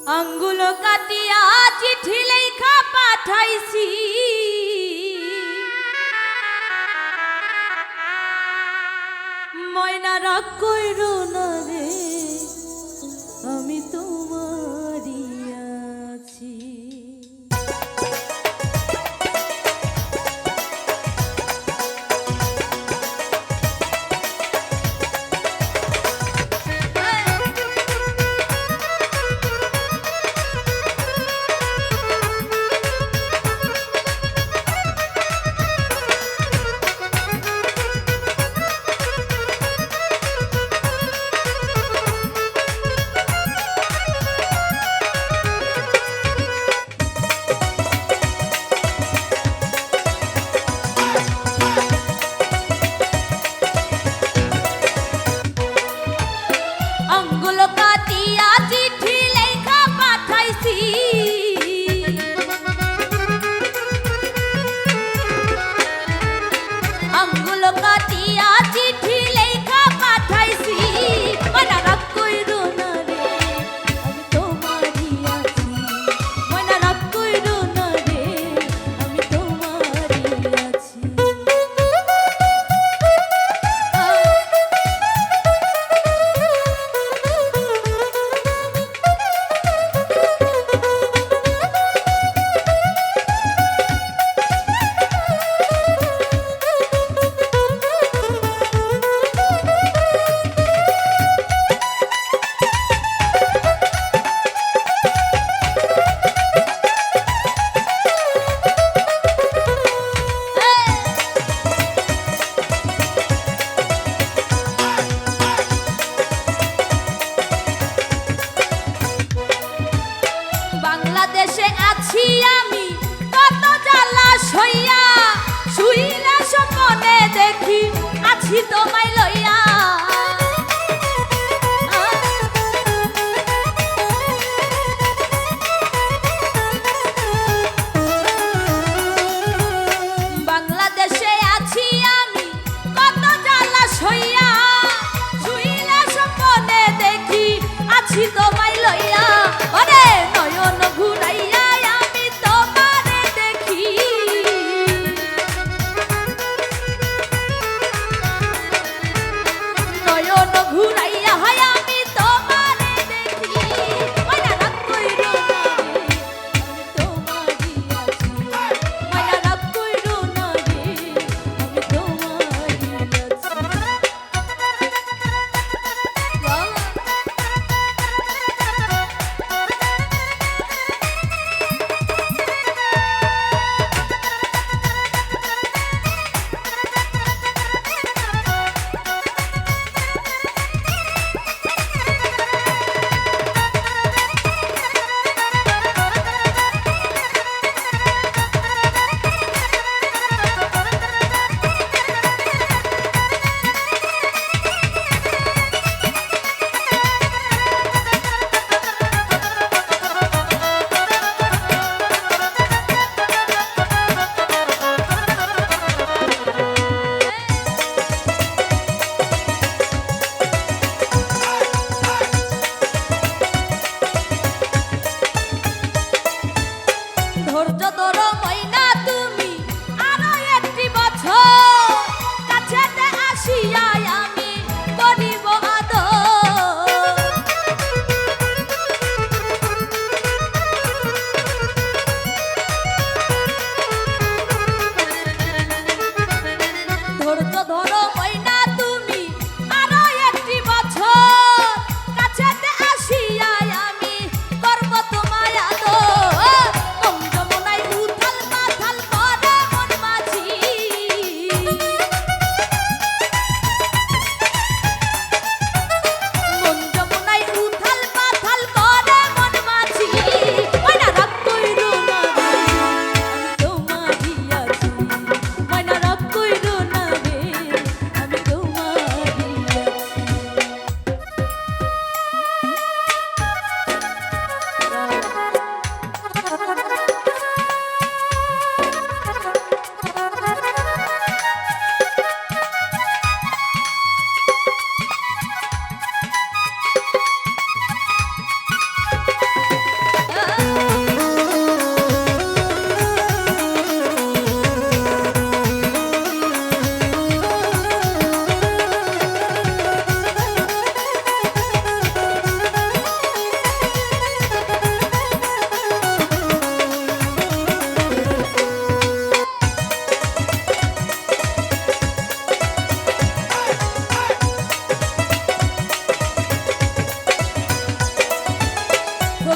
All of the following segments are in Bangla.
আঙ্গুল কাটিয়া চিঠি লেখা পাঠাইছি, ময়না রাগ কইরো না রে, আমি তোমারই আছি। আঙ্গুল কাটিয়া চিঠি লেখা পাঠাইছি, আঙ্গুল কাটিয়া চিঠি লেখা পাঠাইছি, ময়না রাগ কইরো না রে, আমি তোমারই আছি। ময়না রাগ কইরো না রে, আমি তোমারই আছি। বাংলাদেশে আছি আমি কত জ্বালা সইয়া, শুইলা স্বপ্নে দেখি আছি তোমায় লইয়া। বাংলাদেশে আছি আমি কত জ্বালা সইয়া, শুইলা স্বপ্নে দেখি আছি তোমায় লইয়া। ওরে নয়ন ঘুরাইয়া আমি তোমারে দেখি, নয়ন ঘুরাইয়া হয় আমি তোমারে দেখি। ময়না রাগ কইরো না রে, আমি তোমারই আছি। ময়না রাগ কইরো না রে, আমি তোমারই আছি।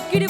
চকির